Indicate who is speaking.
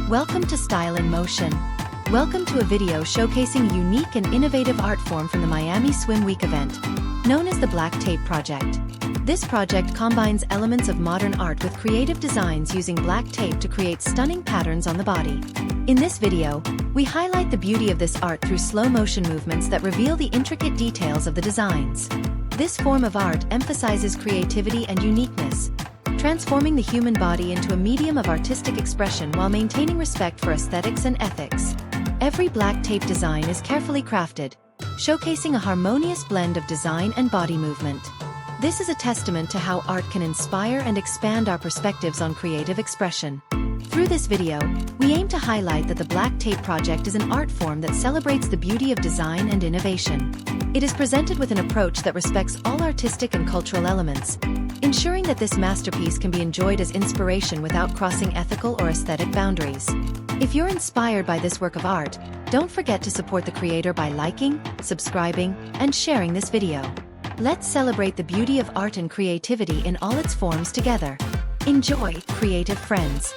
Speaker 1: Welcome to Style in Motion. Welcome to a video showcasing a unique and innovative art form from the Miami Swim Week event, known as the Black Tape Project. This project combines elements of modern art with creative designs using black tape to create stunning patterns on the body. In this video, we highlight the beauty of this art through slow-motion movements that reveal the intricate details of the designs. This form of art emphasizes creativity and uniqueness, transforming the human body into a medium of artistic expression while maintaining respect for aesthetics and ethics. Every black tape design is carefully crafted, showcasing a harmonious blend of design and body movement. This is a testament to how art can inspire and expand our perspectives on creative expression. Through this video, we aim to highlight that the Black Tape Project is an art form that celebrates the beauty of design and innovation. It is presented with an approach that respects all artistic and cultural elements, ensuring that this masterpiece can be enjoyed as inspiration without crossing ethical or aesthetic boundaries. If you're inspired by this work of art, don't forget to support the creator by liking, subscribing, and sharing this video. Let's celebrate the beauty of art and creativity in all its forms together. Enjoy, creative friends.